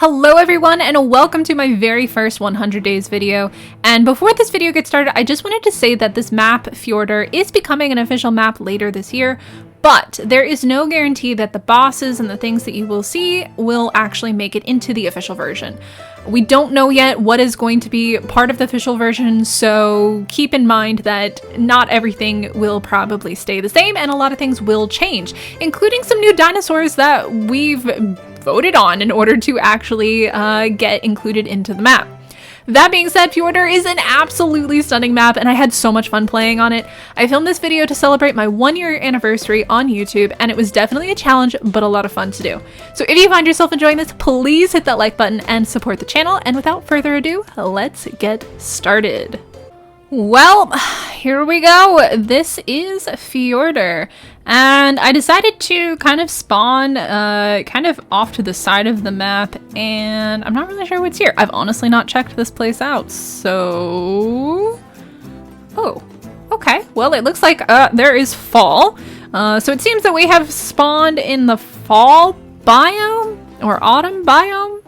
Hello everyone and welcome to my very first 100 days video. And before this video gets started, I just wanted to say that this map, Fjordur, is becoming an official map later this year, but there is no guarantee that the bosses and the things that you will see will actually make it into the official version. We don't know yet what is going to be part of the official version, so keep in mind that not everything will probably stay the same and a lot of things will change, including some new dinosaurs that we've voted on in order to actually get included into the map. That being said, Fjordur is an absolutely stunning map and I had so much fun playing on it. I filmed this video to celebrate my 1-year anniversary on YouTube and it was definitely a challenge but a lot of fun to do. So if you find yourself enjoying this, please hit that like button and support the channel, and without further ado, let's get started. Well, here we go. This is Fjordur, and I decided to kind of spawn kind of off to the side of the map, and I'm not really sure what's here. I've honestly not checked this place out, so... Oh, okay. Well, it looks like there is fall. So it seems that we have spawned in the fall biome, or autumn biome?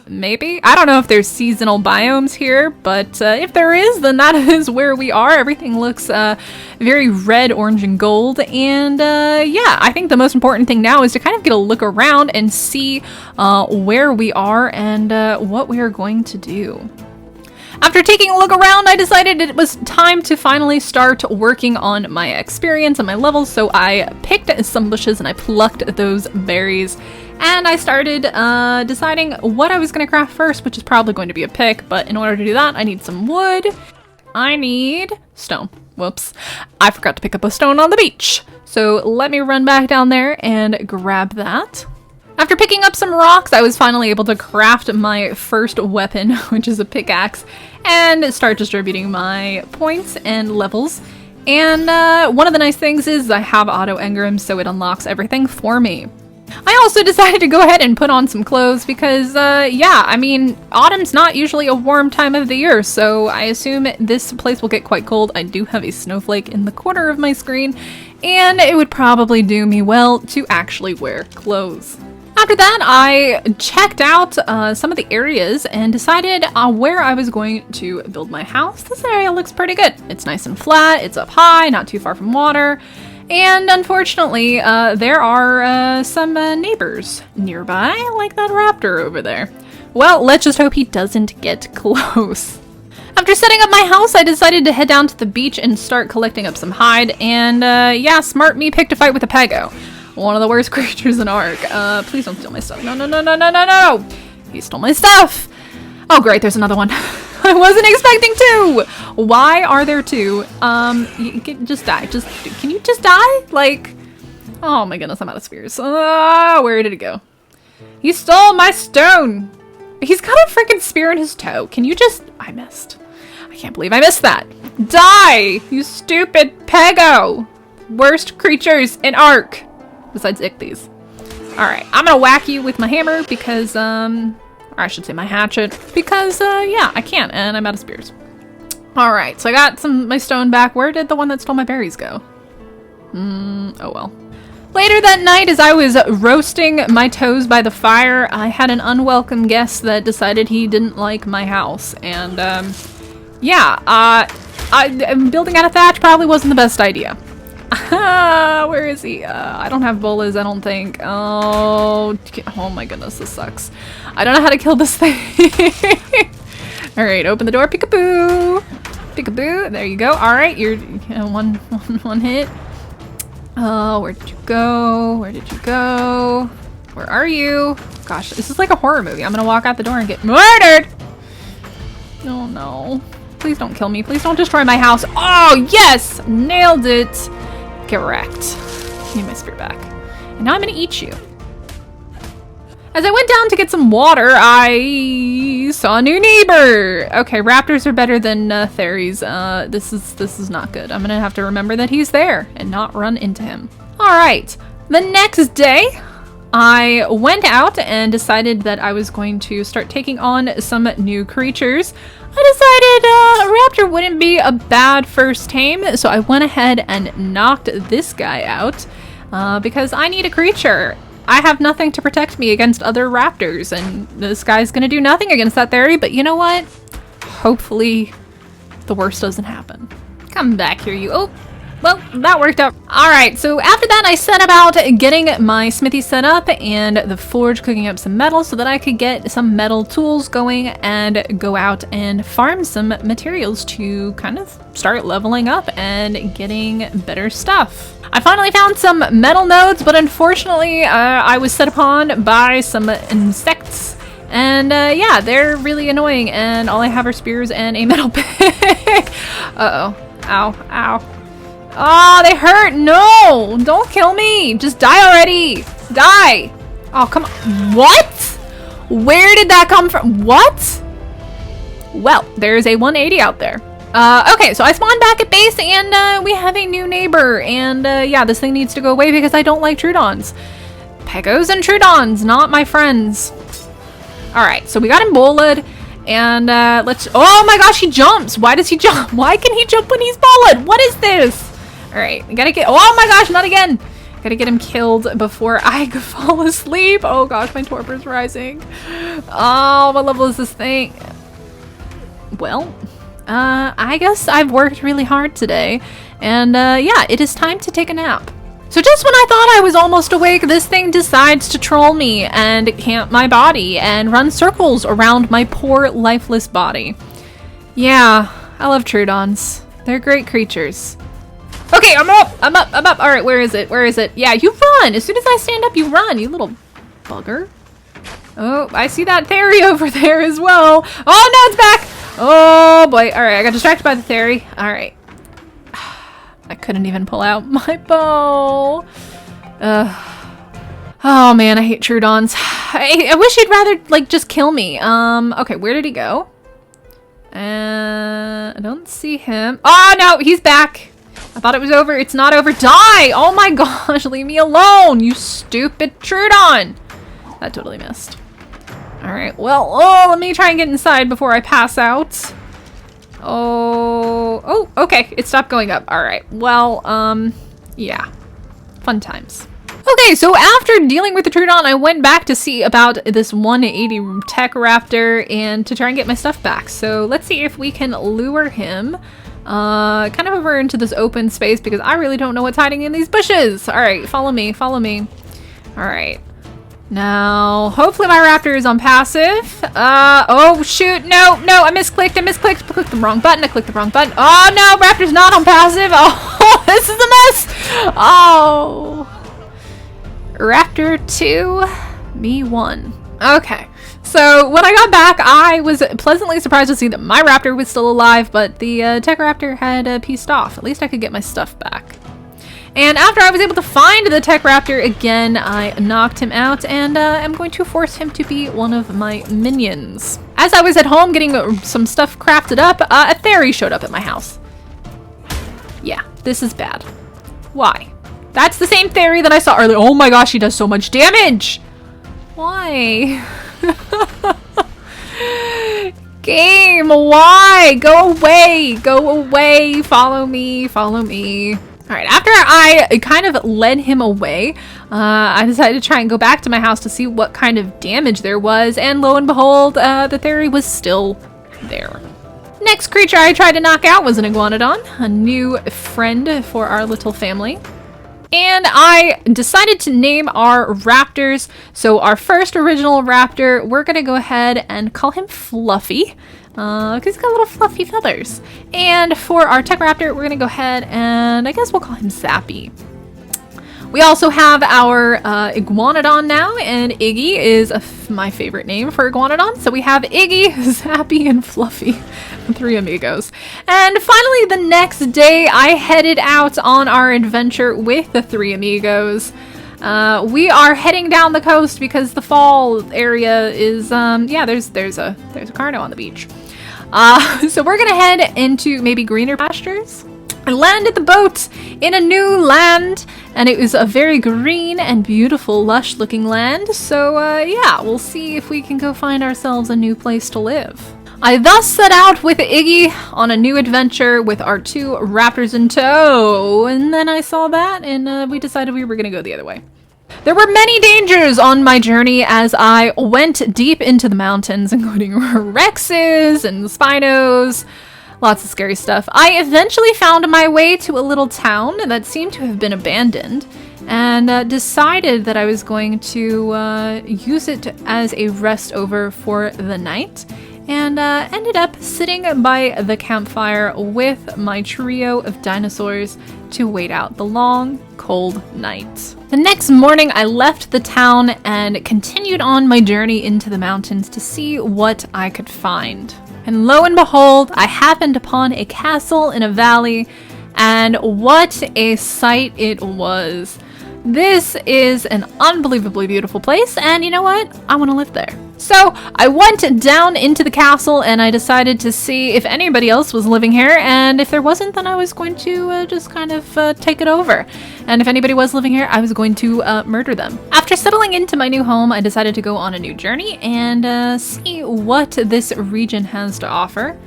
Maybe? I don't know if there's seasonal biomes here, but if there is, then that is where we are. Everything looks very red, orange, and gold, and yeah, I think the most important thing now is to kind of get a look around and see where we are and what we are going to do. After taking a look around, I decided it was time to finally start working on my experience and my levels, so I picked some bushes and I plucked those berries. And I started deciding what I was going to craft first, which is probably going to be a pick, but in order to do that, I need some wood. I need stone. Whoops. I forgot to pick up a stone on the beach. So let me run back down there and grab that. After picking up some rocks, I was finally able to craft my first weapon, which is a pickaxe, and start distributing my points and levels. And one of the nice things is I have auto engrams, so it unlocks everything for me. I also decided to go ahead and put on some clothes because, yeah, I mean, autumn's not usually a warm time of the year, so I assume this place will get quite cold. I do have a snowflake in the corner of my screen, and it would probably do me well to actually wear clothes. After that, I checked out some of the areas and decided where I was going to build my house. This area looks pretty good. It's nice and flat, it's up high, not too far from water. And unfortunately, there are some neighbors nearby, like that raptor over there. Well, let's just hope he doesn't get close. After setting up my house, I decided to head down to the beach and start collecting up some hide. And yeah, smart me picked a fight with a pego. One of the worst creatures in Ark. Please don't steal my stuff. No, no, no, no, no, no, no! He stole my stuff! Oh great, there's another one. I wasn't expecting two! Why are there two? You can just die. Can you just die? Like, oh my goodness, I'm out of spears. Where did it go? He stole my stone! He's got a freaking spear in his toe. Can you just... I missed. I can't believe I missed that. Die! You stupid pego! Worst creatures in Ark. Besides Ichthy's. Alright, I'm gonna whack you with my hammer because, or I should say my hatchet, because, yeah, I can't, and I'm out of spears. Alright, so I got my stone back. Where did the one that stole my berries go? Oh well. Later that night, as I was roasting my toes by the fire, I had an unwelcome guest that decided he didn't like my house, and, yeah, building out of thatch probably wasn't the best idea. Where is he? I don't have bolas, I don't think. Oh my goodness, this sucks. I don't know how to kill this thing. Alright, open the door. Peekaboo! Peekaboo. There you go. Alright, you're one hit. Oh, where did you go? Where did you go? Where are you? Gosh, this is like a horror movie. I'm gonna walk out the door and get murdered! Oh no. Please don't kill me. Please don't destroy my house. Oh, yes! Nailed it! Get wrecked. Need my spear back. And now I'm gonna eat you. As I went down to get some water, I saw a new neighbor. Okay, raptors are better than fairies. This is not good. I'm gonna have to remember that he's there and not run into him. All right. The next day, I went out and decided that I was going to start taking on some new creatures. I decided a raptor wouldn't be a bad first tame, so I went ahead and knocked this guy out because I need a creature. I have nothing to protect me against other raptors, and this guy's gonna do nothing against that theory, but you know what? Hopefully the worst doesn't happen. Come back here, you. Oh, well, that worked out. All right, so after that, I set about getting my smithy set up and the forge, cooking up some metal so that I could get some metal tools going and go out and farm some materials to kind of start leveling up and getting better stuff. I finally found some metal nodes, but unfortunately, I was set upon by some insects. And yeah, they're really annoying, and all I have are spears and a metal pick. Uh-oh. Ow, ow. Oh, they hurt! No! Don't kill me! Just die already! Die! Oh, come on. What? Where did that come from? What? Well, there's a 180 out there. Okay, so I spawned back at base, and we have a new neighbor. And yeah, this thing needs to go away because I don't like Troodons. Pecos and Troodons, not my friends. Alright, so we got him bullied. And let's... Oh my gosh, he jumps! Why does he jump? Why can he jump when he's bullied? What is this? Alright, I gotta get... Oh my gosh, not again! Gotta get him killed before I fall asleep. Oh gosh, my torpor's rising. Oh, what level is this thing? Well, I guess I've worked really hard today. And yeah, it is time to take a nap. So just when I thought I was almost awake, this thing decides to troll me and camp my body and run circles around my poor, lifeless body. Yeah, I love Troodons. They're great creatures. Okay, I'm up. All right, where is it? Where is it? Yeah, you run. As soon as I stand up, you run, you little bugger. Oh, I see that Theory over there as well. Oh, no, it's back. Oh, boy. All right, I got distracted by the Theory. All right. I couldn't even pull out my bow. Oh, man, I hate Troodons. I wish he'd rather, like, just kill me. Okay, where did he go? I don't see him. Oh, no, he's back. I thought it was over. It's not over. Die! Oh my gosh, leave me alone, you stupid Troodon! That totally missed. Alright, well, let me try and get inside before I pass out. Oh, okay, it stopped going up. Alright, well, yeah. Fun times. Okay, so after dealing with the Troodon, I went back to see about this 180 tech raptor and to try and get my stuff back. So let's see if we can lure him kind of over into this open space because I really don't know what's hiding in these bushes. All right, follow me, follow me. All right. Now, hopefully my raptor is on passive. Oh shoot, no, I misclicked, I clicked the wrong button, I clicked the wrong button. Oh no, raptor's not on passive. Oh, this is a mess. Oh. Raptor 2, me 1. Okay. So when I got back, I was pleasantly surprised to see that my raptor was still alive, but the tech raptor had pieced off. At least I could get my stuff back. And after I was able to find the tech raptor again, I knocked him out, and I'm going to force him to be one of my minions. As I was at home getting some stuff crafted up, a Theory showed up at my house. Yeah, this is bad. Why? That's the same Theory that I saw earlier. Oh my gosh, he does so much damage! Why? Game, why? Go away, follow me. Alright, after I kind of led him away, I decided to try and go back to my house to see what kind of damage there was, and lo and behold, the Theory was still there. Next creature I tried to knock out was an iguanodon, a new friend for our little family. And I decided to name our raptors. So our first original raptor, we're gonna go ahead and call him Fluffy, because he's got little fluffy feathers. And for our tech raptor, we're gonna go ahead and I guess we'll call him Zappy. We also have our iguanodon now, and Iggy is my favorite name for iguanodon. So we have Iggy, Zappy, and Fluffy, 3 amigos. And finally, the next day, I headed out on our adventure with the 3 amigos. We are heading down the coast because the fall area is, yeah, there's a carno on the beach. So we're gonna head into maybe greener pastures. I landed the boat in a new land, and it was a very green and beautiful, lush-looking land. So, yeah, we'll see if we can go find ourselves a new place to live. I thus set out with Iggy on a new adventure with our 2 raptors in tow, and then I saw that, and we decided we were going to go the other way. There were many dangers on my journey as I went deep into the mountains, including Rexes and Spinos. Lots of scary stuff. I eventually found my way to a little town that seemed to have been abandoned, and decided that I was going to use it as a rest over for the night, and ended up sitting by the campfire with my trio of dinosaurs to wait out the long, cold night. The next morning, I left the town and continued on my journey into the mountains to see what I could find. And lo and behold, I happened upon a castle in a valley, and what a sight it was. This is an unbelievably beautiful place, and you know what? I want to live there. So I went down into the castle and I decided to see if anybody else was living here, and if there wasn't, then I was going to just kind of take it over. And if anybody was living here, I was going to murder them. After settling into my new home, I decided to go on a new journey and see what this region has to offer.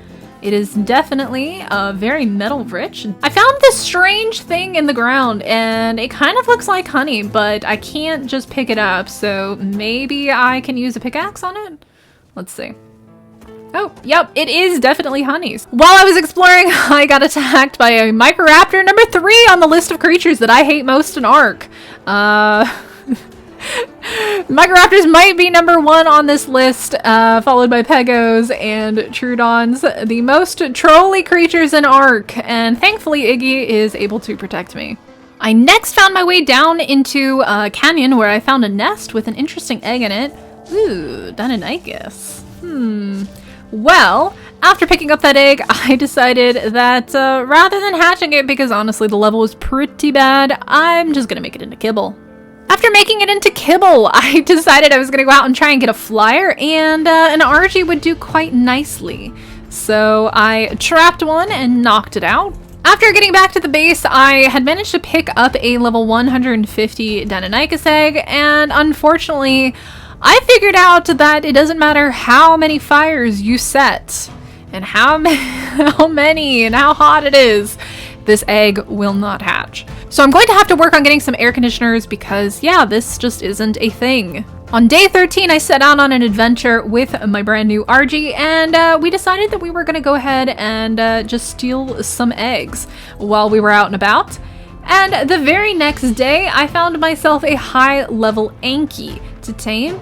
It is definitely very metal rich. I found this strange thing in the ground, and it kind of looks like honey, but I can't just pick it up, so maybe I can use a pickaxe on it? Let's see. Oh, yep, it is definitely honeys. While I was exploring, I got attacked by a Microraptor, number 3 on the list of creatures that I hate most in Ark. Microraptors might be number 1 on this list, followed by Pegos and Troodons, the most trolly creatures in Ark, and thankfully Iggy is able to protect me. I next found my way down into a canyon where I found a nest with an interesting egg in it. Ooh, Deinonychus. Well, after picking up that egg, I decided that rather than hatching it, because honestly the level was pretty bad, I'm just gonna make it into kibble. After making it into kibble, I decided I was going to go out and try and get a flyer, and an RG would do quite nicely. So I trapped one and knocked it out. After getting back to the base, I had managed to pick up a level 150 Deinonychus egg, and unfortunately, I figured out that it doesn't matter how many fires you set, and how many and how hot it is, this egg will not hatch. So I'm going to have to work on getting some air conditioners because, yeah, this just isn't a thing. On day 13, I set out on an adventure with my brand new RG, and we decided that we were going to go ahead and just steal some eggs while we were out and about. And the very next day, I found myself a high-level Anki to tame.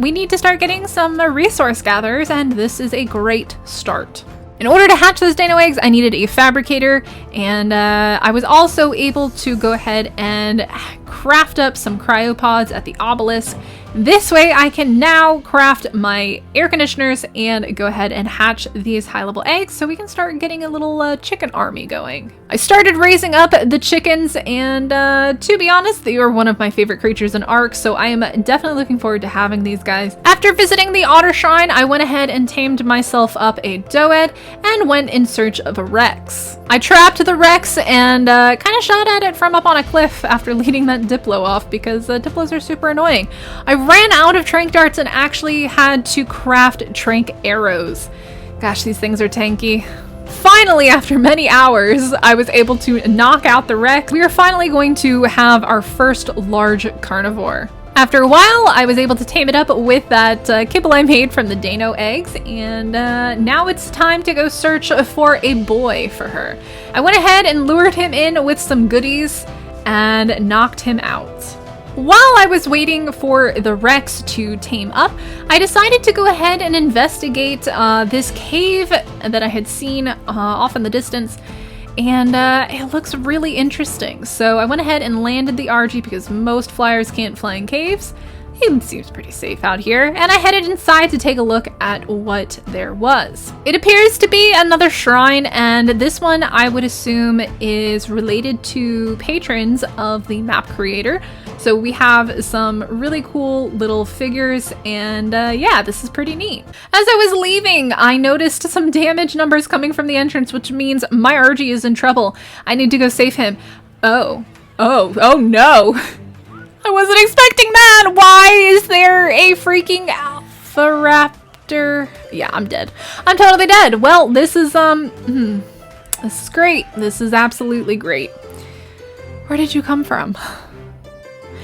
We need to start getting some resource gatherers, and this is a great start. In order to hatch those dino eggs, I needed a fabricator, and I was also able to go ahead and craft up some cryopods at the obelisk. This way I can now craft my air conditioners and go ahead and hatch these high-level eggs so we can start getting a little chicken army going. I started raising up the chickens, and to be honest, they are one of my favorite creatures in Ark, so I am definitely looking forward to having these guys. After visiting the otter shrine, I went ahead and tamed myself up a doed and went in search of a Rex. I trapped the Rex and kind of shot at it from up on a cliff after leading that Diplo off because Diplos are super annoying. I ran out of trank darts and actually had to craft trank arrows. Gosh, these things are tanky. Finally, after many hours, I was able to knock out the Rex. We are finally going to have our first large carnivore. After a while, I was able to tame it up with that kibble I made from the Dano eggs, and now it's time to go search for a boy for her. I went ahead and lured him in with some goodies and knocked him out. While I was waiting for the Rex to tame up, I decided to go ahead and investigate this cave that I had seen off in the distance, and it looks really interesting. So I went ahead and landed the RG because most flyers can't fly in caves. It seems pretty safe out here, and I headed inside to take a look at what there was. It appears to be another shrine, and this one I would assume is related to patrons of the map creator. So we have some really cool little figures, and yeah, this is pretty neat. As I was leaving, I noticed some damage numbers coming from the entrance, which means my RG is in trouble. I need to go save him. Oh no. I wasn't expecting that! Why is there a freaking alpha raptor? Yeah, I'm dead. I'm totally dead. Well, this is, this is great. This is absolutely great. Where did you come from?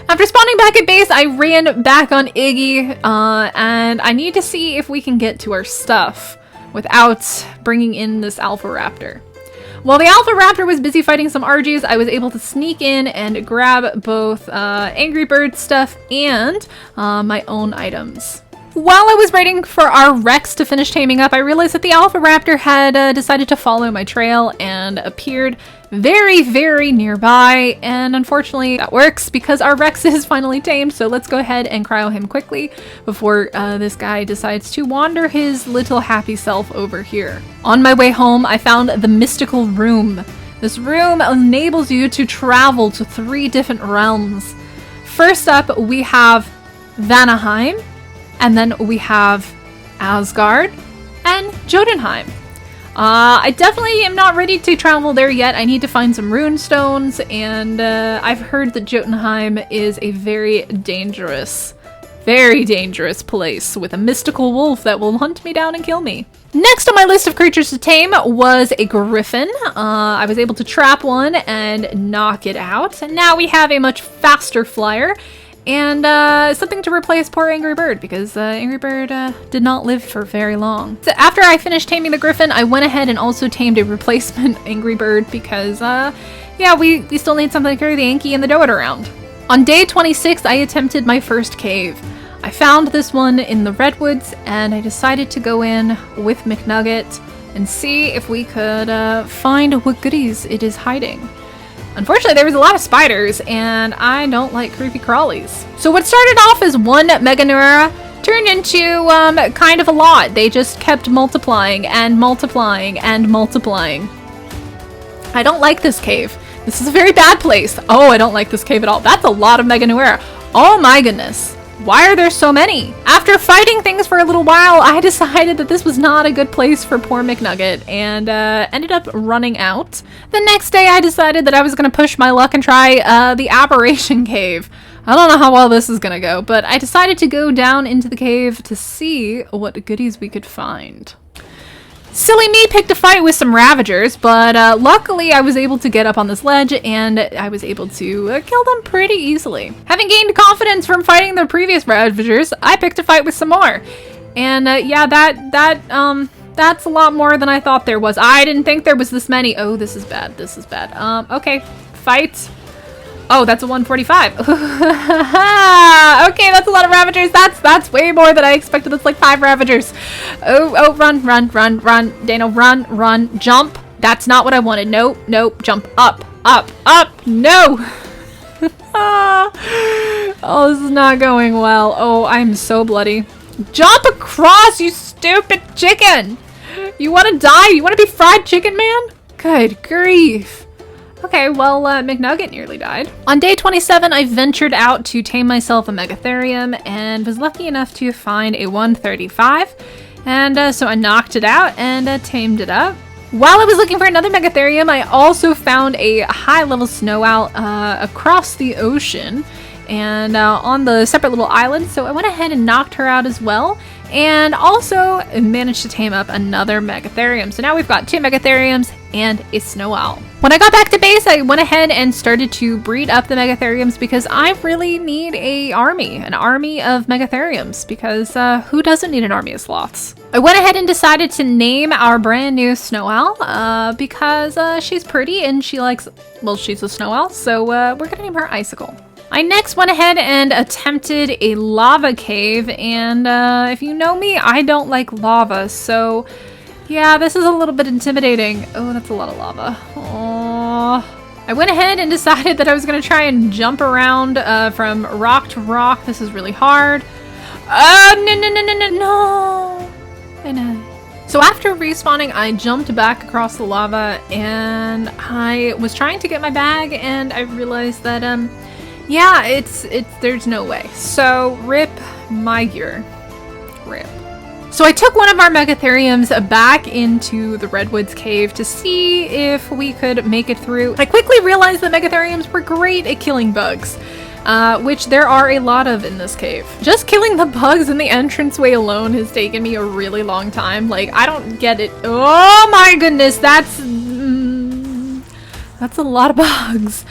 After spawning back at base, I ran back on Iggy, and I need to see if we can get to our stuff without bringing in this Alpha Raptor. While the Alpha Raptor was busy fighting some Argies, I was able to sneak in and grab both Angry Bird stuff and my own items. While I was waiting for our Rex to finish taming up, I realized that the Alpha Raptor had decided to follow my trail and appeared very, very nearby, and unfortunately that works because our Rex is finally tamed, so let's go ahead and cryo him quickly before this guy decides to wander his little happy self over here. On my way home, I found the mystical room. This room enables you to travel to 3 different realms. First up, we have Vannaheim, and then we have Asgard and Jotunheim. I definitely am not ready to travel there yet. I need to find some rune stones, and I've heard that Jotunheim is a very dangerous place with a mystical wolf that will hunt me down and kill me. Next on my list of creatures to tame was a griffin. I was able to trap one and knock it out, and now we have a much faster flyer. And something to replace poor Angry Bird, because Angry Bird did not live for very long. So after I finished taming the Griffin, I went ahead and also tamed a replacement Angry Bird because, yeah, we still need something to carry the Yankee and the Doit around. On day 26, I attempted my first cave. I found this one in the Redwoods, and I decided to go in with McNugget and see if we could find what goodies it is hiding. Unfortunately, there was a lot of spiders, and I don't like creepy crawlies. So what started off as one Meganeura turned into kind of a lot. They just kept multiplying and multiplying and multiplying. I don't like this cave. This is a very bad place. Oh, I don't like this cave at all. That's a lot of Meganeura. Oh my goodness. Why are there so many? After fighting things for a little while, I decided that this was not a good place for poor McNugget and ended up running out. The next day, I decided that I was going to push my luck and try the Aberration Cave. I don't know how well this is going to go, but I decided to go down into the cave to see what goodies we could find. Silly me picked a fight with some Ravagers, but luckily I was able to get up on this ledge and I was able to kill them pretty easily. Having gained confidence from fighting the previous Ravagers, I picked a fight with some more. And yeah, that's a lot more than I thought there was. I didn't think there was this many. Oh, this is bad. This is bad. Okay, fight. Oh, that's a 145. Okay, that's a lot of Ravagers. That's way more than I expected. That's like 5 Ravagers. Oh, run, Dano, run, jump. That's not what I wanted. Nope, jump up, no. Oh, this is not going well. Oh, I'm so bloody. Jump across, you stupid chicken. You want to die? You want to be fried chicken, man? Good grief. Okay, well, McNugget nearly died. On day 27, I ventured out to tame myself a Megatherium and was lucky enough to find a 135. And so I knocked it out and tamed it up. While I was looking for another Megatherium, I also found a high-level snow owl across the ocean and on the separate little island. So I went ahead and knocked her out as well. And also managed to tame up another Megatherium. So now we've got 2 Megatheriums and a snow owl. When I got back to base, I went ahead and started to breed up the Megatheriums because I really need an army of Megatheriums, because who doesn't need an army of sloths? I went ahead and decided to name our brand new snow owl because she's pretty and she likes, well, she's a snow owl, so we're gonna name her Icicle. I next went ahead and attempted a lava cave, and if you know me, I don't like lava, so yeah, this is a little bit intimidating. Oh, that's a lot of lava. Oh. I went ahead and decided that I was going to try and jump around from rock to rock. This is really hard. No. I know. So after respawning, I jumped back across the lava, and I was trying to get my bag, and I realized that, yeah, there's no way. So, rip my gear. Rip. So I took one of our Megatheriums back into the Redwoods cave to see if we could make it through. I quickly realized that Megatheriums were great at killing bugs, which there are a lot of in this cave. Just killing the bugs in the entranceway alone has taken me a really long time. Like, I don't get it. Oh my goodness, that's a lot of bugs.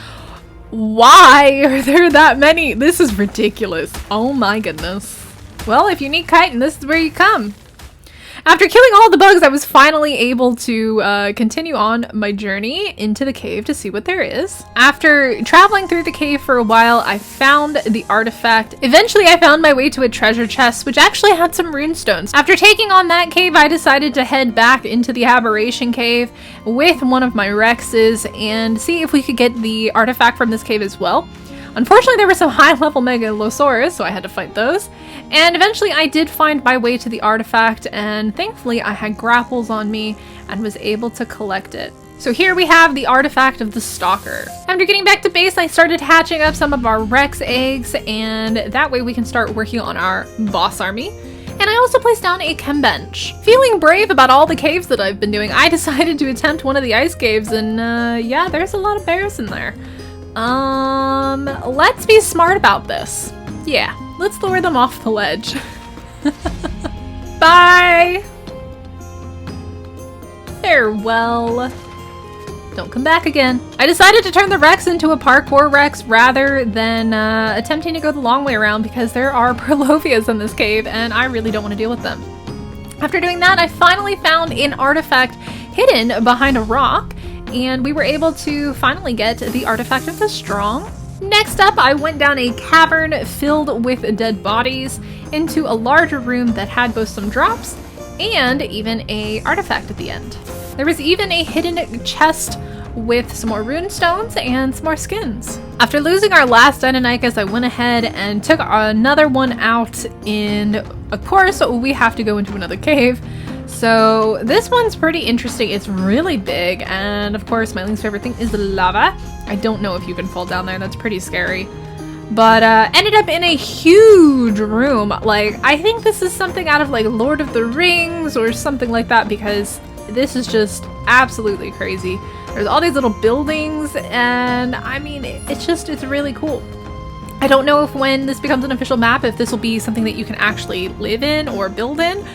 Why are there that many? This is ridiculous. Oh my goodness. Well, if you need chitin, this is where you come. After killing all the bugs, I was finally able to continue on my journey into the cave to see what there is. After traveling through the cave for a while, I found the artifact. Eventually, I found my way to a treasure chest, which actually had some runestones. After taking on that cave, I decided to head back into the aberration cave with one of my Rexes and see if we could get the artifact from this cave as well. Unfortunately, there were some high-level Megalosaurus, so I had to fight those. And eventually I did find my way to the artifact, and thankfully I had grapples on me and was able to collect it. So here we have the artifact of the Stalker. After getting back to base, I started hatching up some of our Rex eggs, and that way we can start working on our boss army. And I also placed down a chem bench. Feeling brave about all the caves that I've been doing, I decided to attempt one of the ice caves, and yeah, there's a lot of bears in there. Let's be smart about this. Yeah, let's lure them off the ledge. Bye! Farewell. Don't come back again. I decided to turn the Rex into a parkour Rex rather than attempting to go the long way around because there are Perlovias in this cave and I really don't want to deal with them. After doing that, I finally found an artifact hidden behind a rock, and we were able to finally get the artifact of the Strong. Next up, I went down a cavern filled with dead bodies into a larger room that had both some drops and even a artifact at the end. There was even a hidden chest with some more rune stones and some more skins. After losing our last Deinonychus, I went ahead and took another one out in, of course, we have to go into another cave. So this one's pretty interesting. It's really big, and of course my least favorite thing is the lava. I don't know if you can fall down there, that's pretty scary. But ended up in a huge room. Like, I think this is something out of like Lord of the Rings or something like that, because this is just absolutely crazy. There's all these little buildings, and I mean, it's really cool. I don't know if when this becomes an official map, if this will be something that you can actually live in or build in.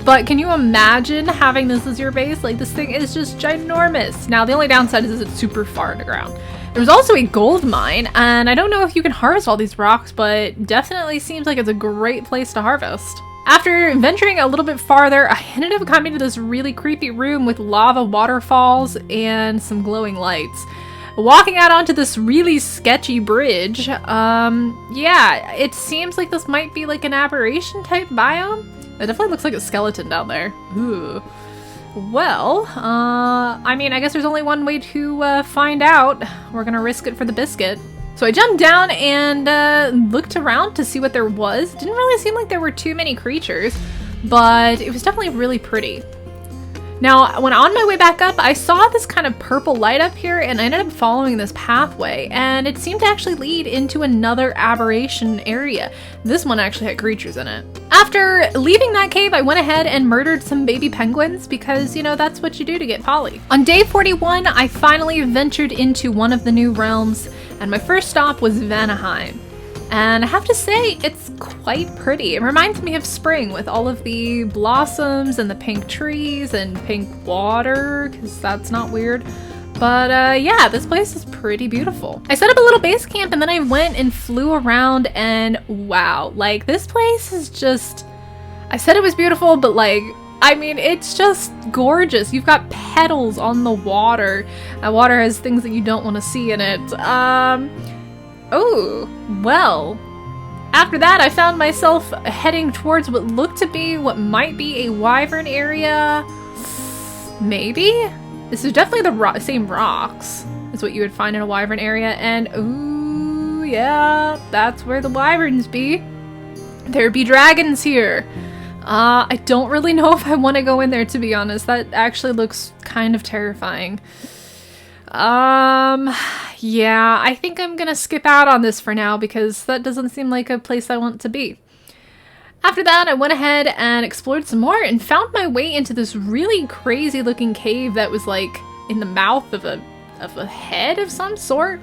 But can you imagine having this as your base? Like, this thing is just ginormous. Now, the only downside is it's super far underground. There's also a gold mine, and I don't know if you can harvest all these rocks, but definitely seems like it's a great place to harvest. After venturing a little bit farther, I ended up coming to this really creepy room with lava waterfalls and some glowing lights. Walking out onto this really sketchy bridge, yeah, it seems like this might be like an aberration type biome. It definitely looks like a skeleton down there. Ooh. Well, I mean, I guess there's only one way to find out. We're gonna risk it for the biscuit. So I jumped down and looked around to see what there was. Didn't really seem like there were too many creatures, but it was definitely really pretty. Now, when on my way back up, I saw this kind of purple light up here, and I ended up following this pathway, and it seemed to actually lead into another aberration area. This one actually had creatures in it. After leaving that cave, I went ahead and murdered some baby penguins because, you know, that's what you do to get poly. On day 41, I finally ventured into one of the new realms, and my first stop was Vannaheim. And I have to say, it's quite pretty. It reminds me of spring with all of the blossoms and the pink trees and pink water, because that's not weird. But yeah, this place is pretty beautiful. I set up a little base camp and then I went and flew around, and wow, like this place is just, I said it was beautiful, but like, I mean, it's just gorgeous. You've got petals on the water. Water has things that you don't want to see in it. Oh, well, after that I found myself heading towards what looked to be what might be a wyvern area. Maybe? This is definitely the same rocks as what you would find in a wyvern area, and ooh, yeah, that's where the wyverns be. There be dragons here. I don't really know if I want to go in there, to be honest. That actually looks kind of terrifying. Yeah, I think I'm gonna skip out on this for now because that doesn't seem like a place I want to be. After that, I went ahead and explored some more and found my way into this really crazy looking cave that was like in the mouth of a head of some sort.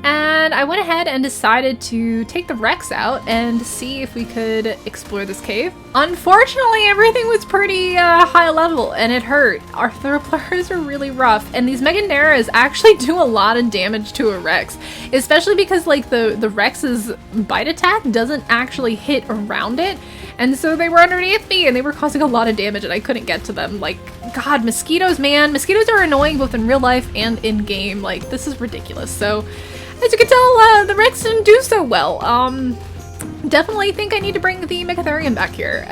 And I went ahead and decided to take the Rex out and see if we could explore this cave. Unfortunately, everything was pretty high level and it hurt. Our Thurplers are really rough, and these Meganeras actually do a lot of damage to a Rex, especially because like the Rex's bite attack doesn't actually hit around it. And so they were underneath me and they were causing a lot of damage and I couldn't get to them. Like, God, mosquitoes, man. Mosquitoes are annoying both in real life and in game. Like, this is ridiculous. So, as you can tell, the Rex didn't do so well. Definitely think I need to bring the Megatherium back here.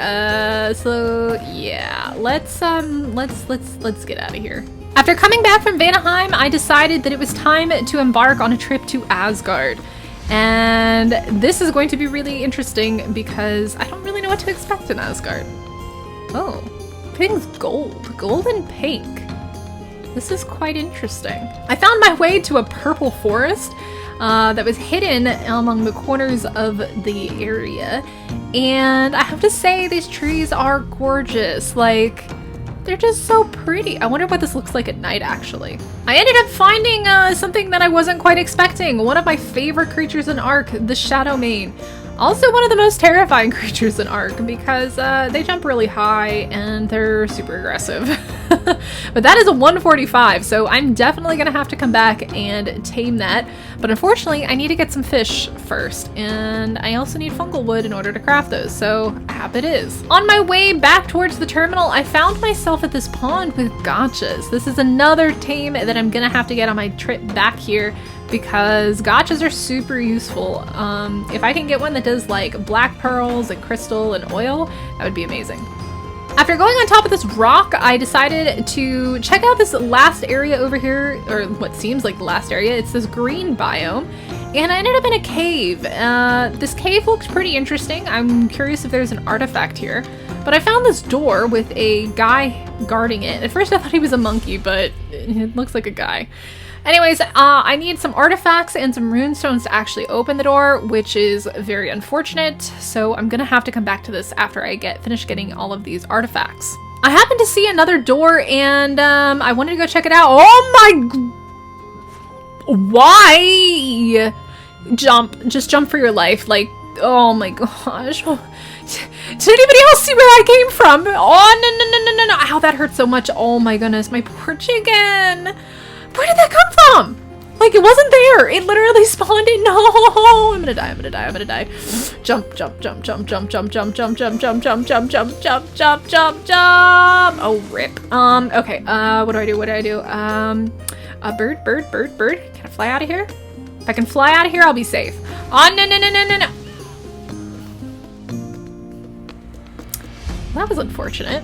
So yeah, let's get out of here. After coming back from Vannaheim, I decided that it was time to embark on a trip to Asgard. And this is going to be really interesting because I don't really know what to expect in Asgard. Oh, everything's gold and pink. This is quite interesting. I found my way to a purple forest that was hidden among the corners of the area. And I have to say, these trees are gorgeous. Like, they're just so pretty. I wonder what this looks like at night, actually. I ended up finding something that I wasn't quite expecting. One of my favorite creatures in Ark, the Shadowmane. Also one of the most terrifying creatures in Ark because they jump really high and they're super aggressive. But that is a 145, so I'm definitely gonna have to come back and tame that. But unfortunately, I need to get some fish first, and I also need fungal wood in order to craft those, so hap it is. On my way back towards the terminal, I found myself at this pond with gotchas. This is another tame that I'm gonna have to get on my trip back here because gotchas are super useful. If I can get one that does like black pearls and crystal and oil, that would be amazing. After going on top of this rock, I decided to check out this last area over here, or what seems like the last area. It's this green biome, and I ended up in a cave. This cave looks pretty interesting. I'm curious if there's an artifact here, but I found this door with a guy guarding it. At first I thought he was a monkey, but it looks like a guy. Anyways, I need some artifacts and some runestones to actually open the door, which is very unfortunate. So I'm gonna have to come back to this after I finish getting all of these artifacts. I happened to see another door and I wanted to go check it out. Oh my... Why? Just jump for your life. Like, oh my gosh. Did anybody else see where I came from? Oh, no. Ow, that hurt so much. Oh my goodness, my poor chicken. Where did that come from? Like, it wasn't there. It literally spawned in. No, I'm gonna die. Jump. Oh, rip. Okay, what do I do? A bird. Can I fly out of here? If I can fly out of here, I'll be safe. Oh, no. That was unfortunate.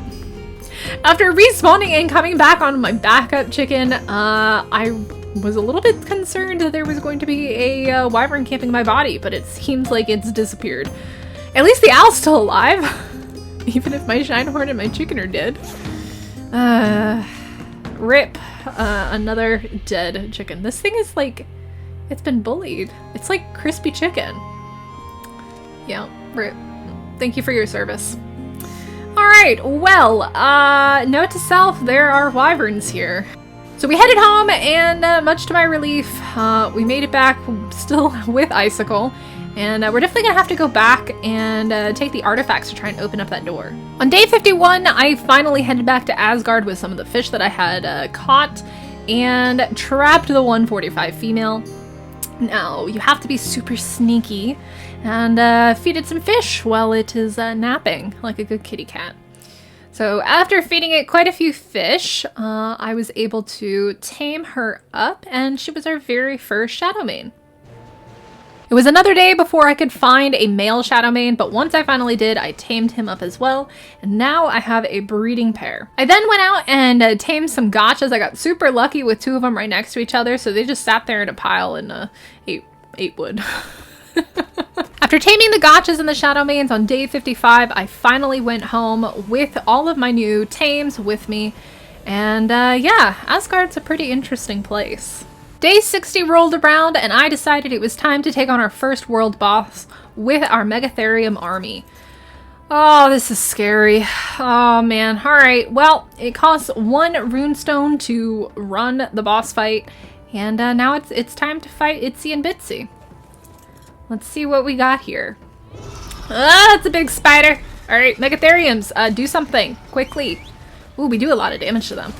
After respawning and coming back on my backup chicken, I was a little bit concerned that there was going to be a wyvern camping my body, but it seems like it's disappeared. At least the owl's still alive, even if my Shinehorn and my chicken are dead. Rip. Another dead chicken. This thing is like, it's been bullied. It's like crispy chicken. Yeah, rip. Thank you for your service. Alright, well, note to self, there are wyverns here. So we headed home, and much to my relief, we made it back still with Icicle, and we're definitely gonna have to go back and take the artifacts to try and open up that door. On day 51, I finally headed back to Asgard with some of the fish that I had caught, and trapped the 145 female. Now, you have to be super sneaky and feed it some fish while it is napping, like a good kitty cat. So after feeding it quite a few fish, I was able to tame her up, and she was our very first Shadowmane. It was another day before I could find a male Shadowmane, but once I finally did, I tamed him up as well, and now I have a breeding pair. I then went out and tamed some gotchas. I got super lucky with two of them right next to each other, so they just sat there in a pile and ate wood. After taming the gotchas and the Shadowmanes on day 55, I finally went home with all of my new tames with me, and yeah, Asgard's a pretty interesting place. Day 60 rolled around, and I decided it was time to take on our first world boss with our Megatherium army. Oh, this is scary. Oh man. Alright, well, it costs 1 runestone to run the boss fight, And now it's time to fight Itsy and Bitsy. Let's see what we got here. Ah, it's a big spider. All right, Megatheriums, do something quickly. Ooh, we do a lot of damage to them.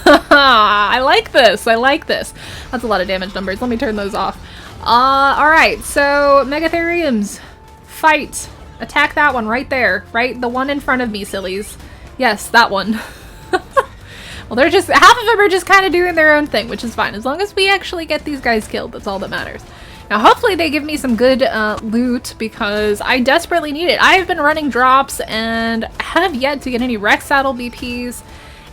I like this. I like this. That's a lot of damage numbers. Let me turn those off. All right, so Megatheriums, fight. Attack that one right there, right? The one in front of me, sillies. Yes, that one. Well, they're just, half of them are just kind of doing their own thing, which is fine. As long as we actually get these guys killed, that's all that matters. Now, hopefully they give me some good loot, because I desperately need it. I have been running drops and have yet to get any Rex Saddle BPs,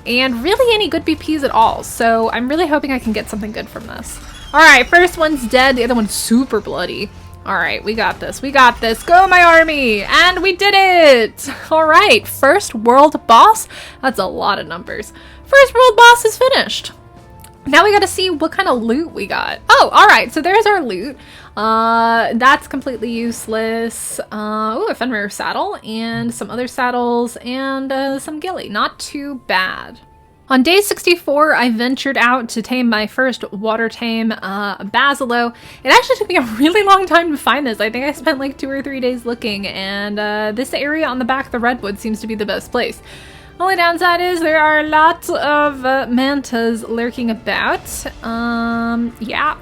and really any good BPs at all. So I'm really hoping I can get something good from this. All right, first one's dead. The other one's super bloody. All right, we got this. We got this. Go, my army! And we did it! All right, first world boss. That's a lot of numbers. First world boss is finished. Now we gotta see what kind of loot we got. Oh, all right, so there's our loot. That's completely useless. Ooh, a Fenrir saddle and some other saddles and some ghillie. Not too bad. On day 64, I ventured out to tame my first water tame, Basilo. It actually took me a really long time to find this. I think I spent like 2 or 3 days looking, and this area on the back of the redwood seems to be the best place. Only downside is there are lots of mantas lurking about. Yeah,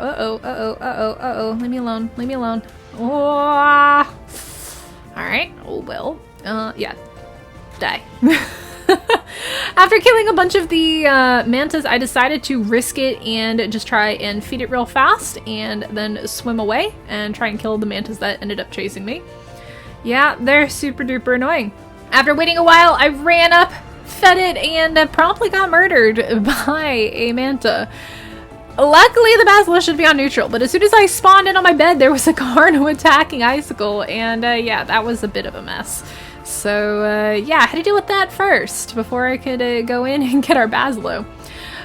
leave me alone, leave me alone. Oh. Alright, oh well, yeah, die. After killing a bunch of the mantas, I decided to risk it and just try and feed it real fast and then swim away and try and kill the mantas that ended up chasing me. Yeah, they're super duper annoying. After waiting a while, I ran up, fed it, and promptly got murdered by a manta. Luckily, the Basilisk should be on neutral, but as soon as I spawned in on my bed, there was a Carno attacking Icicle, and yeah, that was a bit of a mess. So yeah, I had to deal with that first before I could go in and get our Basilo.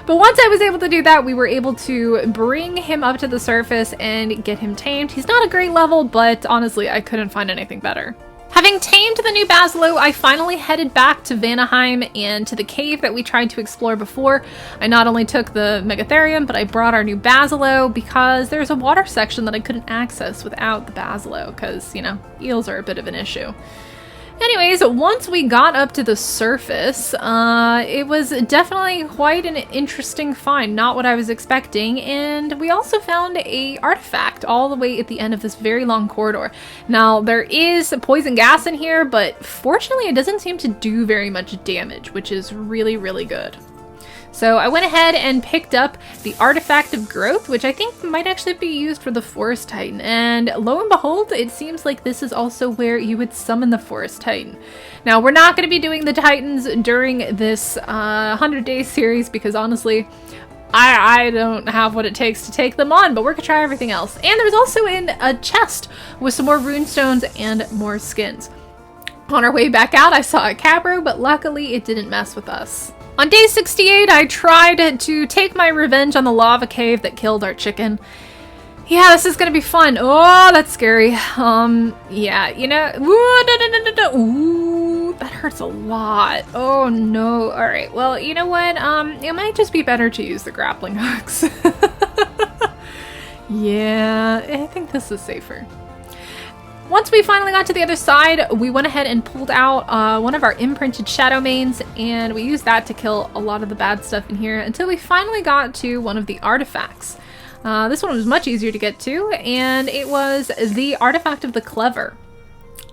But once I was able to do that, we were able to bring him up to the surface and get him tamed. He's not a great level, but honestly, I couldn't find anything better. Having tamed the new Basilo, I finally headed back to Vannaheim and to the cave that we tried to explore before. I not only took the Megatherium, but I brought our new Basilo because there's a water section that I couldn't access without the Basilo because, you know, eels are a bit of an issue. Anyways, once we got up to the surface, it was definitely quite an interesting find, not what I was expecting, and we also found a artifact all the way at the end of this very long corridor. Now, there is poison gas in here, but fortunately it doesn't seem to do very much damage, which is really, really good. So I went ahead and picked up the Artifact of Growth, which I think might actually be used for the Forest Titan. And lo and behold, it seems like this is also where you would summon the Forest Titan. Now, we're not going to be doing the Titans during this 100-day series because honestly, I don't have what it takes to take them on, but we're going to try everything else. And there was also in a chest with some more runestones and more skins. On our way back out, I saw a Capro, but luckily it didn't mess with us. On day 68, I tried to take my revenge on the lava cave that killed our chicken. Yeah, this is gonna be fun. Oh, that's scary. Yeah, you know, ooh, that hurts a lot. Oh no. All right, well, you know what? It might just be better to use the grappling hooks. Yeah, I think this is safer. Once we finally got to the other side, we went ahead and pulled out one of our imprinted shadow mains, and we used that to kill a lot of the bad stuff in here until we finally got to one of the artifacts. This one was much easier to get to, and it was the Artifact of the Clever.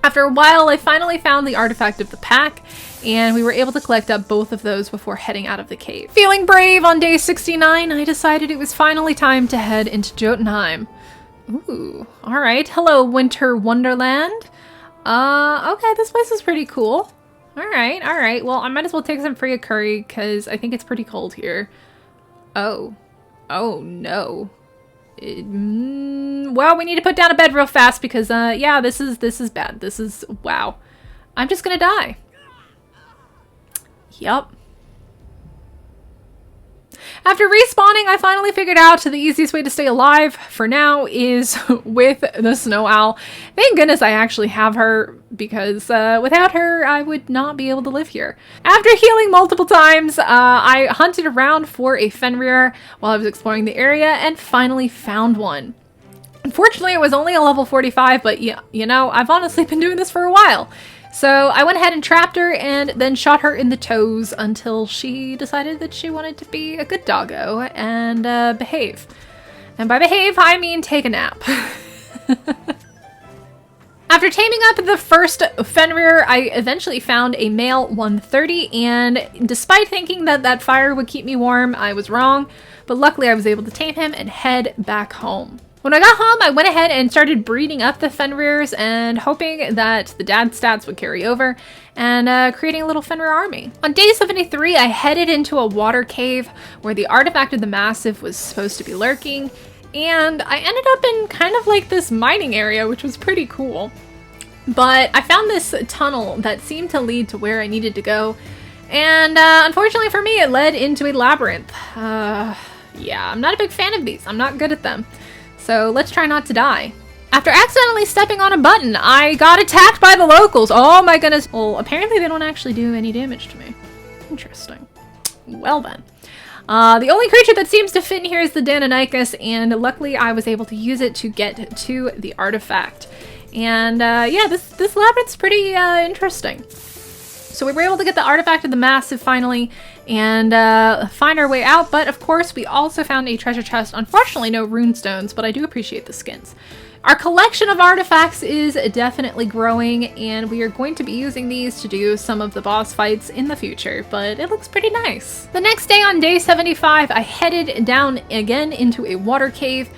After a while, I finally found the Artifact of the Pack, and we were able to collect up both of those before heading out of the cave. Feeling brave on day 69, I decided it was finally time to head into Jotunheim. Ooh, all right. Hello, Winter Wonderland. Okay, this place is pretty cool. All right. Well, I might as well take some free curry because I think it's pretty cold here. Oh no. Well, we need to put down a bed real fast because, yeah, this is bad. This is, wow. I'm just gonna die. Yup. After respawning, I finally figured out the easiest way to stay alive for now is with the snow owl. Thank goodness I actually have her, because without her, I would not be able to live here. After healing multiple times, I hunted around for a Fenrir while I was exploring the area and finally found one. Unfortunately, it was only a level 45, but you know, I've honestly been doing this for a while. So I went ahead and trapped her and then shot her in the toes until she decided that she wanted to be a good doggo and behave. And by behave, I mean take a nap. After taming up the first Fenrir, I eventually found a male 130, and despite thinking that that fire would keep me warm, I was wrong. But luckily I was able to tame him and head back home. When I got home, I went ahead and started breeding up the Fenrirs and hoping that the dad stats would carry over and creating a little Fenrir army. On day 73, I headed into a water cave where the artifact of the Massive was supposed to be lurking, and I ended up in kind of like this mining area, which was pretty cool. But I found this tunnel that seemed to lead to where I needed to go, and unfortunately for me, it led into a labyrinth. Yeah, I'm not a big fan of these. I'm not good at them. So let's try not to die. After accidentally stepping on a button, I got attacked by the locals. Oh my goodness. Well, apparently they don't actually do any damage to me. Interesting. Well then. The only creature that seems to fit in here is the Deinonychus, and luckily I was able to use it to get to the artifact. And yeah, this labyrinth's pretty interesting. So we were able to get the artifact of the Massive finally and find our way out, but of course we also found a treasure chest. Unfortunately no runestones, but I do appreciate the skins. Our collection of artifacts is definitely growing, and we are going to be using these to do some of the boss fights in the future, but it looks pretty nice. The next day on day 75, I headed down again into a water cave.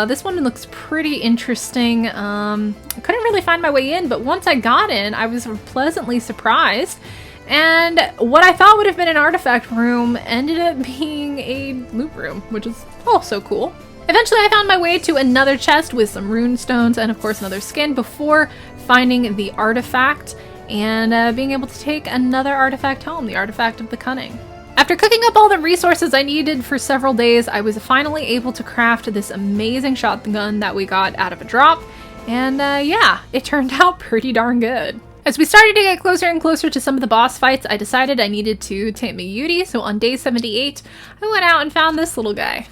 This one looks pretty interesting. I couldn't really find my way in, but once I got in, I was pleasantly surprised. And what I thought would have been an artifact room ended up being a loot room, which is also cool. Eventually, I found my way to another chest with some rune stones and, of course, another skin before finding the artifact and being able to take another artifact home, the artifact of the cunning. After cooking up all the resources I needed for several days, I was finally able to craft this amazing shotgun that we got out of a drop, and yeah, it turned out pretty darn good. As we started to get closer and closer to some of the boss fights, I decided I needed to tame a Yudi, so on day 78, I went out and found this little guy.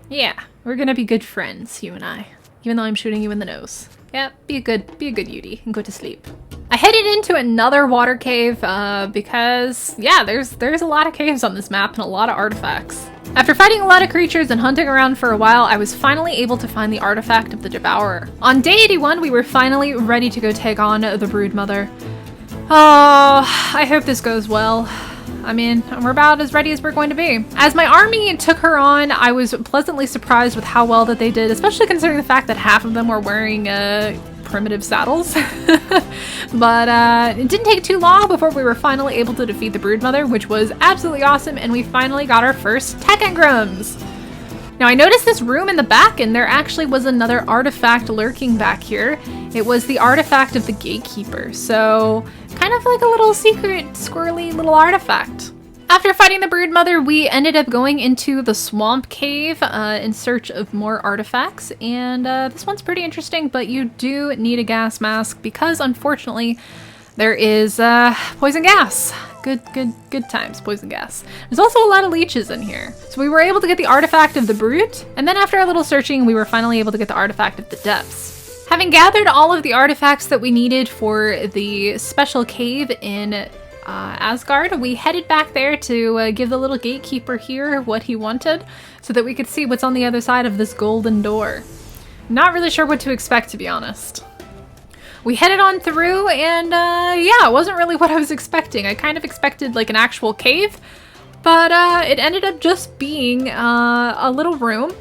Yeah, we're gonna be good friends, you and I, even though I'm shooting you in the nose. Yeah, be a good Yudi and go to sleep. I headed into another water cave because, yeah, there's a lot of caves on this map and a lot of artifacts. After fighting a lot of creatures and hunting around for a while, I was finally able to find the artifact of the Devourer. On day 81, we were finally ready to go take on the Broodmother. Oh, I hope this goes well. I mean, we're about as ready as we're going to be. As my army took her on, I was pleasantly surprised with how well that they did, especially considering the fact that half of them were wearing primitive saddles. But it didn't take too long before we were finally able to defeat the Broodmother, which was absolutely awesome, and we finally got our first tech engrams. Now I noticed this room in the back, and there actually was another artifact lurking back here. It was the artifact of the Gatekeeper, so kind of like a little secret, squirrely little artifact. After fighting the Broodmother, we ended up going into the swamp cave in search of more artifacts, and this one's pretty interesting, but you do need a gas mask because unfortunately there is poison gas. Good times, poison gas. There's also a lot of leeches in here. So we were able to get the artifact of the Brute, and then after a little searching, we were finally able to get the artifact of the Depths. Having gathered all of the artifacts that we needed for the special cave in Asgard, we headed back there to give the little gatekeeper here what he wanted so that we could see what's on the other side of this golden door. Not really sure what to expect, to be honest. We headed on through and yeah, it wasn't really what I was expecting. I kind of expected like an actual cave, but it ended up just being a little room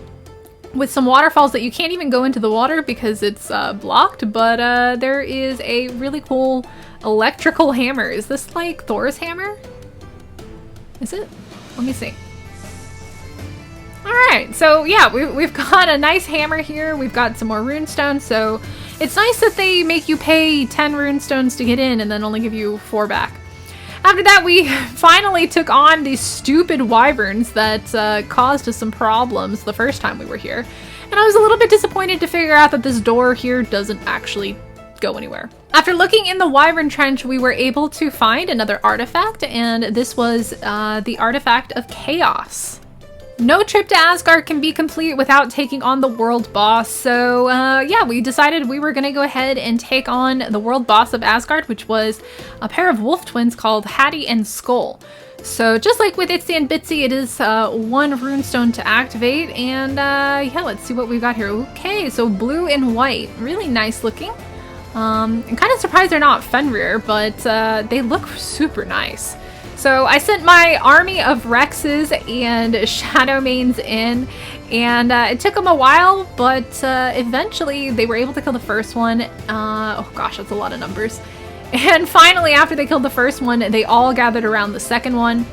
with some waterfalls that you can't even go into the water because it's blocked, but there is a really cool electrical hammer. Is this like Thor's hammer? Is it? Let me see. Alright, so yeah, we've got a nice hammer here. We've got some more runestones, so it's nice that they make you pay 10 runestones to get in and then only give you 4 back. After that, we finally took on these stupid wyverns that caused us some problems the first time we were here. And I was a little bit disappointed to figure out that this door here doesn't actually go anywhere. After looking in the wyvern trench, we were able to find another artifact, and this was the artifact of chaos. No trip to Asgard can be complete without taking on the world boss, so yeah, we decided we were gonna go ahead and take on the world boss of Asgard, which was a pair of wolf twins called Hati and Skoll. So just like with Itsy and Bitsy, it is one runestone to activate, and yeah, let's see what we've got here. Okay, so blue and white, really nice looking. I'm kind of surprised they're not Fenrir, but they look super nice. So I sent my army of Rexes and Shadowmanes in, and it took them a while, but eventually they were able to kill the first one. Oh gosh, that's a lot of numbers. And finally, after they killed the first one, they all gathered around the second one.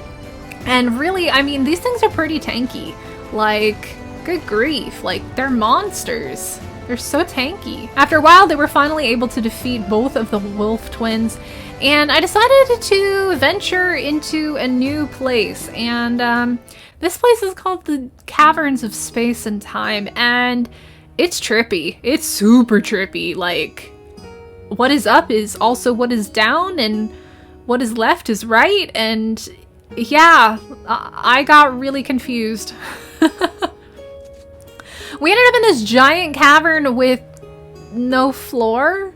And really, I mean, these things are pretty tanky. Like, good grief, like, they're monsters. They're so tanky. After a while, they were finally able to defeat both of the wolf twins, and I decided to venture into a new place, and this place is called the Caverns of Space and Time, and it's trippy. It's super trippy. Like, what is up is also what is down, and what is left is right, and yeah, I got really confused. We ended up in this giant cavern with no floor.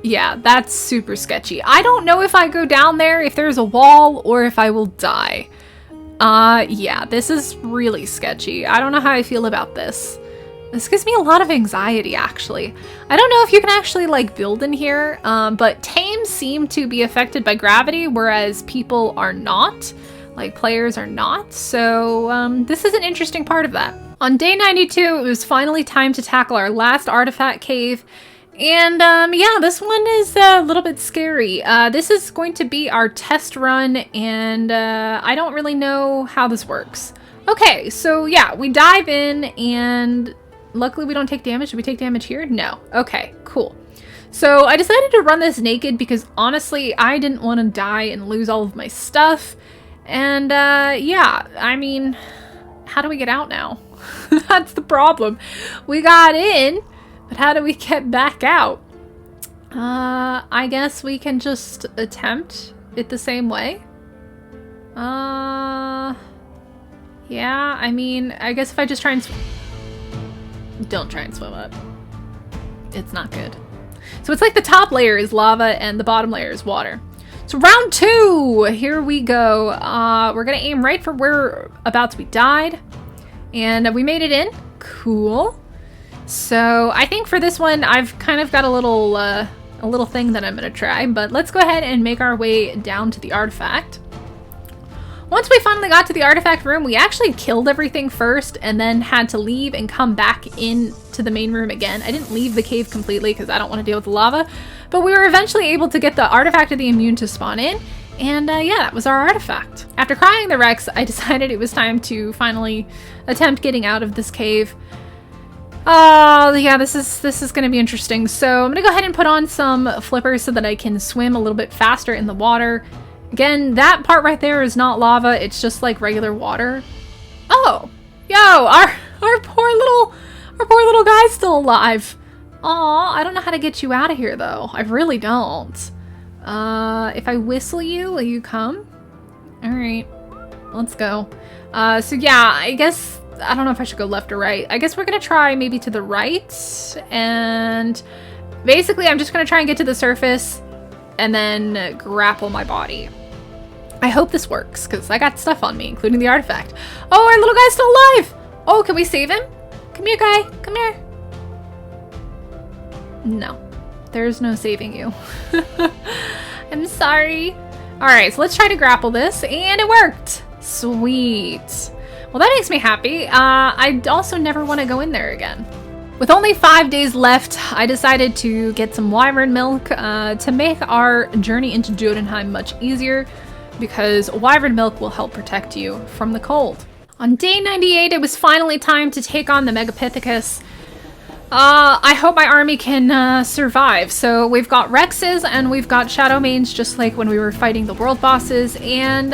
Yeah, that's super sketchy. I don't know if I go down there, if there's a wall, or if I will die. Yeah, this is really sketchy. I don't know how I feel about this. This gives me a lot of anxiety, actually. I don't know if you can actually, like, build in here, but tames seem to be affected by gravity, whereas people are not. Like, players are not. So, this is an interesting part of that. On day 92, it was finally time to tackle our last artifact cave. And yeah, this one is a little bit scary. This is going to be our test run, and I don't really know how this works. Okay, so yeah, we dive in, and luckily we don't take damage. Did we take damage here? No. Okay, cool. So I decided to run this naked because honestly, I didn't want to die and lose all of my stuff. And yeah, I mean, how do we get out now? That's the problem. We got in, but how do we get back out? I guess we can just attempt it the same way. Yeah, I mean, I guess if I just try and don't try and swim up. It's not good. So it's like the top layer is lava and the bottom layer is water. So round 2, here we go. We're gonna aim right for where abouts we died. And we made it in. Cool. So I think for this one, I've kind of got a little thing that I'm gonna try, but let's go ahead and make our way down to the artifact. Once we finally got to the artifact room, we actually killed everything first and then had to leave and come back into the main room again. I didn't leave the cave completely because I don't want to deal with the lava, but we were eventually able to get the artifact of the immune to spawn in. And yeah, that was our artifact. After crying the Rex, I decided it was time to finally attempt getting out of this cave. Oh yeah, this is gonna be interesting. So I'm gonna go ahead and put on some flippers so that I can swim a little bit faster in the water. Again, that part right there is not lava, it's just like regular water. Oh, yo, our poor little guy's still alive. Aw, I don't know how to get you out of here though. I really don't. If I whistle you, will you come? Alright, let's go. So yeah, I guess, I don't know if I should go left or right. I guess we're gonna try maybe to the right, and basically I'm just gonna try and get to the surface and then grapple my body. I hope this works, because I got stuff on me, including the artifact. Oh, our little guy's still alive! Oh, can we save him? Come here, guy. Come here. No. There's no saving you. I'm sorry. Alright, so let's try to grapple this, and it worked! Sweet. Well, that makes me happy. I also never want to go in there again. With only 5 days left, I decided to get some wyvern milk to make our journey into Jotunheim much easier, because wyvern milk will help protect you from the cold. On day 98, it was finally time to take on the Megapithecus. I hope my army can survive. So we've got Rexes and we've got Shadow Manes, just like when we were fighting the world bosses. And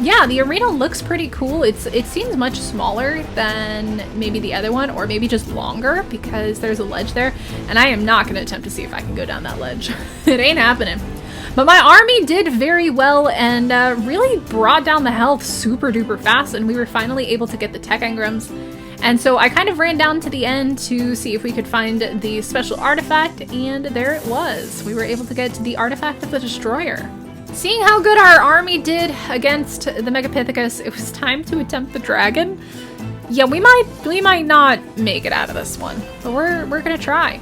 yeah, the arena looks pretty cool. It seems much smaller than maybe the other one, or maybe just longer because there's a ledge there. And I am not going to attempt to see if I can go down that ledge. It ain't happening. But my army did very well and really brought down the health super duper fast, and we were finally able to get the tech engrams. And so I kind of ran down to the end to see if we could find the special artifact, and there it was. We were able to get to the artifact of the destroyer. Seeing how good our army did against the Megapithecus, it was time to attempt the dragon. Yeah, we might not make it out of this one, but we're gonna try.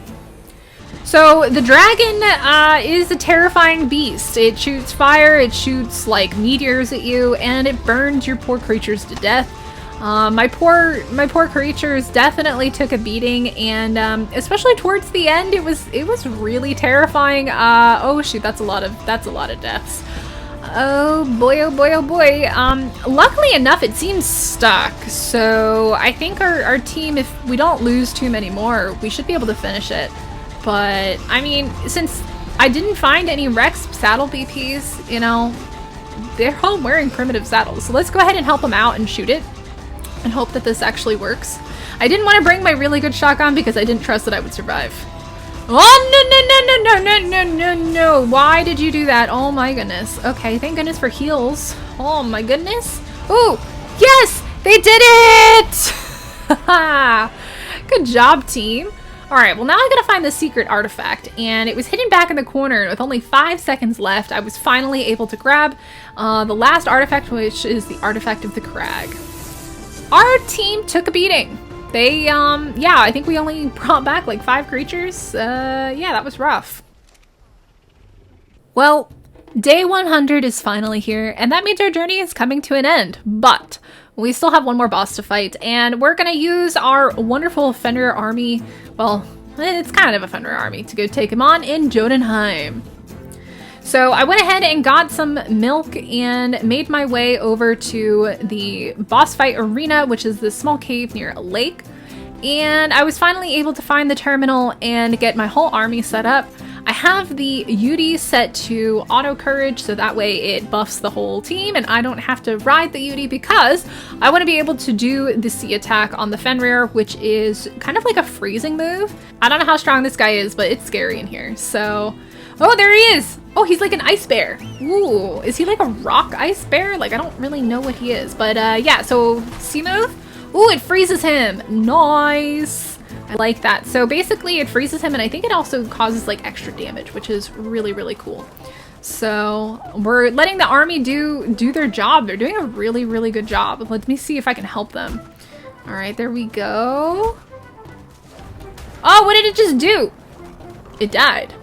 So the dragon is a terrifying beast. It shoots fire, it shoots like meteors at you, and it burns your poor creatures to death. My poor creatures definitely took a beating, and especially towards the end, it was really terrifying. Oh shoot, that's a lot of deaths. Oh boy, oh boy, oh boy. Luckily enough, it seems stuck. So I think our team, if we don't lose too many more, we should be able to finish it. But I mean, since I didn't find any Rex saddle BPs, you know, they're all wearing primitive saddles. So let's go ahead and help them out and shoot it, and hope that this actually works. I didn't want to bring my really good shotgun because I didn't trust that I would survive. Oh, no. Why did you do that? Oh my goodness. Okay, thank goodness for heals. Oh my goodness. Oh, yes, they did it! Good job, team. All right, well now I gotta find the secret artifact, and it was hidden back in the corner, and with only 5 seconds left, I was finally able to grab the last artifact, which is the artifact of the crag. Our team took a beating. They, yeah, I think we only brought back like 5 creatures. Yeah, that was rough. Well, day 100 is finally here, and that means our journey is coming to an end, but we still have one more boss to fight, and we're gonna use our wonderful Fenrir army, well, it's kind of a Fenrir army, to go take him on in Jotunheim. So I went ahead and got some milk and made my way over to the boss fight arena, which is this small cave near a lake. And I was finally able to find the terminal and get my whole army set up. I have the Yudi set to auto courage, so that way it buffs the whole team and I don't have to ride the Yudi, because I want to be able to do the sea attack on the Fenrir, which is kind of like a freezing move. I don't know how strong this guy is, but it's scary in here. So, oh, there he is. Oh, he's like an ice bear. Ooh, is he like a rock ice bear? Like, I don't really know what he is, but yeah, so sea move. Ooh, it freezes him. Nice. I like that. So basically it freezes him, and I think it also causes like extra damage, which is really, really cool. So we're letting the army do their job. They're doing a really, really good job. Let me see if I can help them. All right, there we go. Oh, what did it just do? It died.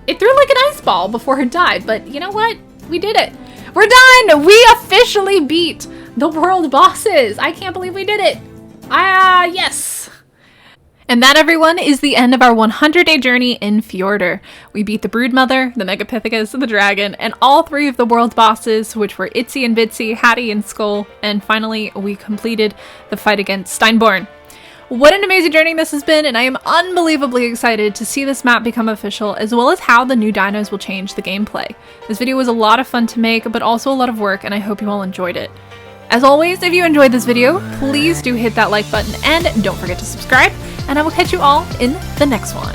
It threw like an ice ball before it died, but you know what? We did it. We're done! We officially beat the world bosses! I can't believe we did it! Yes! And that, everyone, is the end of our 100-day journey in Fjordur. We beat the Broodmother, the Megapithecus, the dragon, and all 3 of the world bosses, which were Itsy and Bitsy, Hati and Skoll, and finally we completed the fight against Steinbjorn. What an amazing journey this has been, and I am unbelievably excited to see this map become official, as well as how the new dinos will change the gameplay. This video was a lot of fun to make, but also a lot of work, and I hope you all enjoyed it. As always, if you enjoyed this video, please do hit that like button, and don't forget to subscribe, and I will catch you all in the next one.